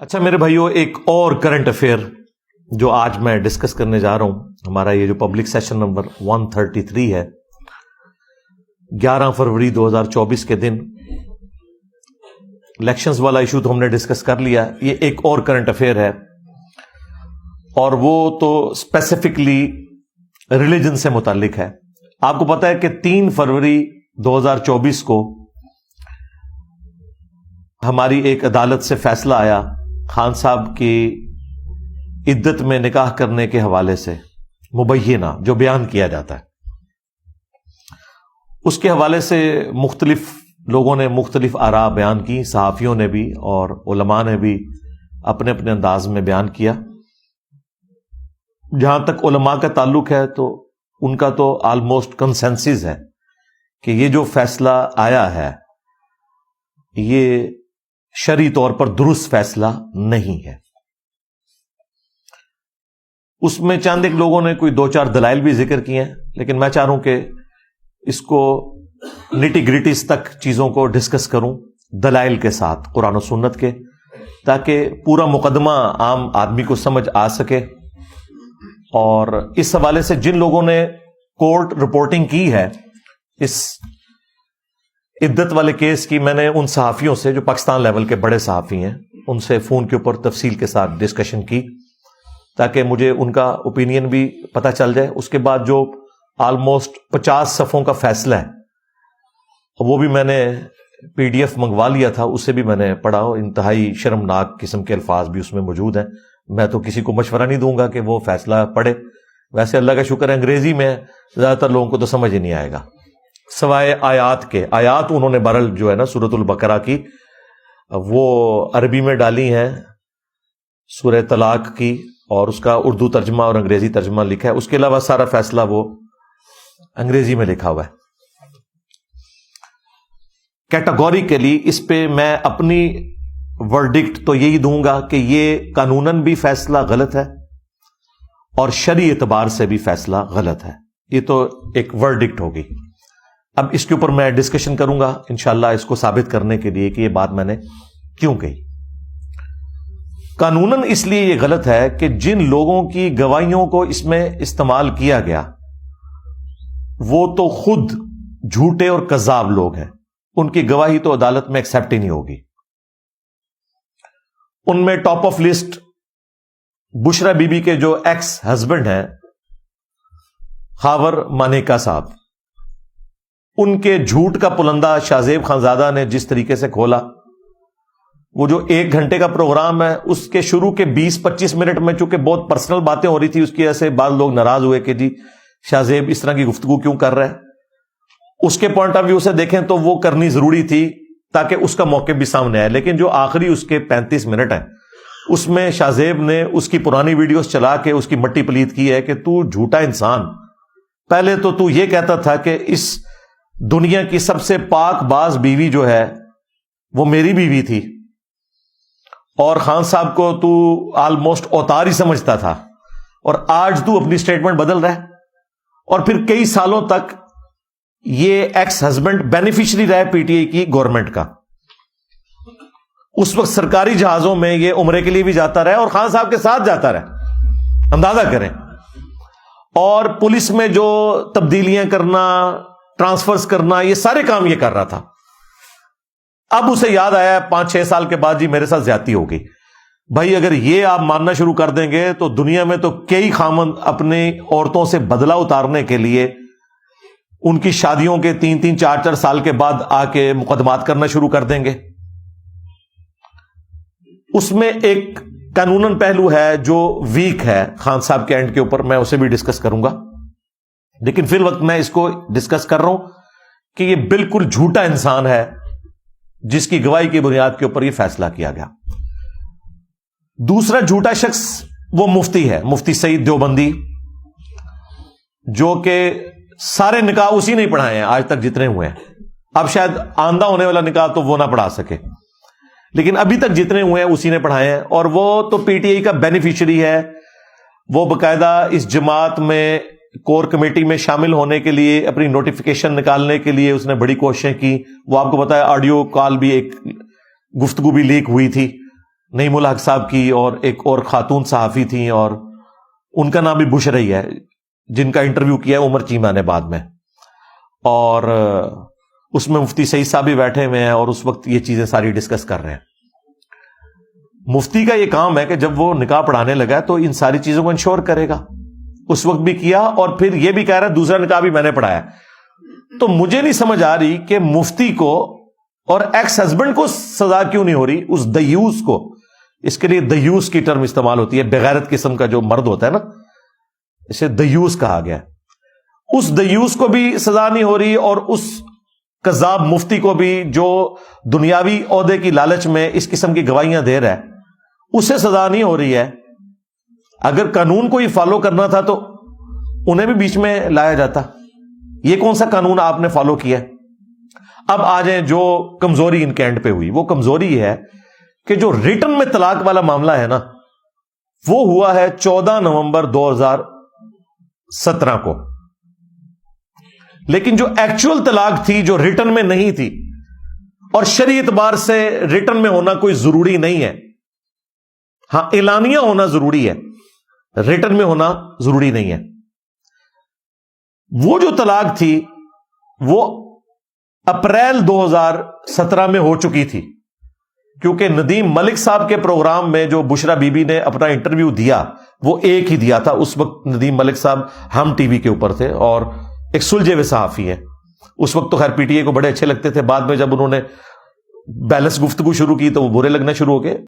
اچھا میرے بھائیوں، ایک اور کرنٹ افیئر جو آج میں ڈسکس کرنے جا رہا ہوں، ہمارا یہ جو پبلک سیشن نمبر 133 ہے، 11 فروری 2024 کے دن الیکشنز والا ایشو تو ہم نے ڈسکس کر لیا. یہ ایک اور کرنٹ افیئر ہے اور وہ تو اسپیسیفکلی ریلیجن سے متعلق ہے. آپ کو پتا ہے کہ 3 فروری 2024 کو ہماری ایک عدالت سے فیصلہ آیا خان صاحب کی عدت میں نکاح کرنے کے حوالے سے، مبینہ جو بیان کیا جاتا ہے اس کے حوالے سے مختلف لوگوں نے مختلف آراء بیان کی، صحافیوں نے بھی اور علماء نے بھی اپنے اپنے انداز میں بیان کیا. جہاں تک علماء کا تعلق ہے تو ان کا تو آلموسٹ کنسنسس ہے کہ یہ جو فیصلہ آیا ہے یہ شرعی طور پر درست فیصلہ نہیں ہے. اس میں چند ایک لوگوں نے کوئی 2-4 دلائل بھی ذکر کیے ہیں، لیکن میں چاہ رہا ہوں کہ اس کو نٹی گریٹیز تک چیزوں کو ڈسکس کروں دلائل کے ساتھ، قرآن و سنت کے، تاکہ پورا مقدمہ عام آدمی کو سمجھ آ سکے. اور اس حوالے سے جن لوگوں نے کورٹ رپورٹنگ کی ہے اس عدت والے کیس کی، میں نے ان صحافیوں سے جو پاکستان لیول کے بڑے صحافی ہیں ان سے فون کے اوپر تفصیل کے ساتھ ڈسکشن کی تاکہ مجھے ان کا اوپینین بھی پتہ چل جائے. اس کے بعد جو آلموسٹ 50 صفحوں کا فیصلہ ہے وہ بھی میں نے PDF منگوا لیا تھا، اسے بھی میں نے پڑھا. انتہائی شرمناک قسم کے الفاظ بھی اس میں موجود ہیں. میں تو کسی کو مشورہ نہیں دوں گا کہ وہ فیصلہ پڑھے. ویسے اللہ کا شکر ہے انگریزی میں زیادہ تر لوگوں کو تو سمجھ ہی نہیں آئے گا، سوائے آیات کے. آیات انہوں نے برل جو ہے نا سورۃ البقرہ کی وہ عربی میں ڈالی ہیں، سورہ طلاق کی، اور اس کا اردو ترجمہ اور انگریزی ترجمہ لکھا ہے. اس کے علاوہ سارا فیصلہ وہ انگریزی میں لکھا ہوا ہے. کیٹاگوریکلی اس پہ میں اپنی ورڈکٹ تو یہی دوں گا کہ یہ قانوناً بھی فیصلہ غلط ہے اور شرعی اعتبار سے بھی فیصلہ غلط ہے. یہ تو ایک ورڈکٹ ہوگی. اب اس کے اوپر میں ڈسکشن کروں گا انشاءاللہ اس کو ثابت کرنے کے لیے کہ یہ بات میں نے کیوں کہی. قانوناً اس لیے یہ غلط ہے کہ جن لوگوں کی گواہیوں کو اس میں استعمال کیا گیا وہ تو خود جھوٹے اور کذاب لوگ ہیں. ان کی گواہی تو عدالت میں ایکسیپٹ ہی نہیں ہوگی. ان میں top of list Bushra Bibi بی کے جو ایکس ہسبینڈ ہیں خاور مانیکا صاحب، ان کے جھوٹ کا پلندہ شاہزیب خانزادہ نے جس طریقے سے کھولا. وہ جو 1 گھنٹے کا پروگرام ہے اس کے شروع کے 20-25 منٹ میں چونکہ بہت پرسنل باتیں ہو رہی تھی، اس کی وجہ سے بعض لوگ ناراض ہوئے کہ جی شاہزیب اس طرح کی گفتگو کیوں کر رہا ہے. اس کے پوائنٹ آف ویو سے دیکھیں تو وہ کرنی ضروری تھی تاکہ اس کا موقع بھی سامنے آئے. لیکن جو آخری اس کے 35 منٹ ہیں اس میں شاہزیب نے اس کی پرانی ویڈیوز چلا کے اس کی مٹی پلید کی ہے کہ تو جھوٹا انسان. پہلے تو یہ کہتا تھا کہ اس دنیا کی سب سے پاک باز بیوی جو ہے وہ میری بیوی تھی، اور خان صاحب کو تو آلموسٹ اوتار ہی سمجھتا تھا، اور آج تو اپنی سٹیٹمنٹ بدل رہا ہے. اور پھر کئی سالوں تک یہ ایکس ہسبینڈ بینیفیشری رہا PTI کی گورنمنٹ کا. اس وقت سرکاری جہازوں میں یہ عمرے کے لیے بھی جاتا رہا اور خان صاحب کے ساتھ جاتا رہا، اندازہ کریں. اور پولیس میں جو تبدیلیاں کرنا، ٹرانسفرز کرنا، یہ سارے کام یہ کر رہا تھا. اب اسے یاد آیا 5-6 سال کے بعد جی میرے ساتھ زیادتی ہو گئی. بھائی اگر یہ آپ ماننا شروع کر دیں گے تو دنیا میں تو کئی خامند اپنی عورتوں سے بدلہ اتارنے کے لیے ان کی شادیوں کے 3-4 سال کے بعد آ کے مقدمات کرنا شروع کر دیں گے. اس میں ایک قانوناً پہلو ہے جو ویک ہے خان صاحب کے اینڈ کے اوپر، میں اسے بھی ڈسکس کروں گا. لیکن فی الوقت میں اس کو ڈسکس کر رہا ہوں کہ یہ بالکل جھوٹا انسان ہے جس کی گواہی کی بنیاد کے اوپر یہ فیصلہ کیا گیا. دوسرا جھوٹا شخص وہ مفتی ہے، مفتی سعید دیوبندی، جو کہ سارے نکاح اسی نے پڑھائے ہیں آج تک جتنے ہوئے ہیں. اب شاید آئندہ ہونے والا نکاح تو وہ نہ پڑھا سکے، لیکن ابھی تک جتنے ہوئے ہیں اسی نے پڑھائے ہیں. اور وہ تو PTI کا بینیفیشری ہے. وہ باقاعدہ اس جماعت میں کور کمیٹی میں شامل ہونے کے لیے اپنی نوٹیفیکیشن نکالنے کے لیے اس نے بڑی کوششیں کی. وہ آپ کو پتا ہے آڈیو کال بھی ایک گفتگو بھی لیک ہوئی تھی نعیم الحق صاحب کی اور ایک اور خاتون صحافی تھیں، اور ان کا نام بھی بشرا ہی ہے، جن کا انٹرویو کیا ہے عمر چیمہ نے بعد میں، اور اس میں مفتی سعید صاحب بھی بیٹھے ہوئے ہیں اور اس وقت یہ چیزیں ساری ڈسکس کر رہے ہیں۔ مفتی کا یہ کام ہے کہ جب وہ نکاح پڑھانے لگا تو ان ساری چیزوں کو انشور کرے گا، اس وقت بھی کیا، اور پھر یہ بھی کہہ رہا ہے دوسرا نکاح بھی میں نے پڑھایا۔ تو مجھے نہیں سمجھ آ رہی کہ مفتی کو اور ایکس ہسبینڈ کو سزا کیوں نہیں ہو رہی، اس دیوس کو، اس کے لیے دیوس کی ٹرم استعمال ہوتی ہے، بغیرت قسم کا جو مرد ہوتا ہے نا، اسے دیوس کہا گیا، اس دیوس کو بھی سزا نہیں ہو رہی، اور اس کذاب مفتی کو بھی جو دنیاوی عہدے کی لالچ میں اس قسم کی گواہیاں دے رہا ہے، اسے سزا نہیں ہو رہی ہے۔ اگر قانون کو ہی فالو کرنا تھا تو انہیں بھی بیچ میں لایا جاتا۔ یہ کون سا قانون آپ نے فالو کیا؟ اب آ جائیں جو کمزوری ان کے اینڈ پہ ہوئی، وہ کمزوری یہ ہے کہ جو ریٹن میں طلاق والا معاملہ ہے نا، وہ ہوا ہے 14 نومبر 2017 کو، لیکن جو ایکچوئل طلاق تھی جو ریٹن میں نہیں تھی، اور شرعی اعتبار سے ریٹن میں ہونا کوئی ضروری نہیں ہے، ہاں اعلانیہ ہونا ضروری ہے، ریٹن میں ہونا ضروری نہیں ہے۔ وہ جو طلاق تھی وہ اپریل 2017 میں ہو چکی تھی، کیونکہ ندیم ملک صاحب کے پروگرام میں جو بشرا بی بی نے اپنا انٹرویو دیا وہ ایک ہی دیا تھا۔ اس وقت ندیم ملک صاحب ہم ٹی وی کے اوپر تھے اور ایک سلجھے ہوئے صحافی ہیں، اس وقت تو خیر پی ٹی اے کو بڑے اچھے لگتے تھے، بعد میں جب انہوں نے بیلنس گفتگو شروع کی تو وہ برے لگنا شروع ہو گئے۔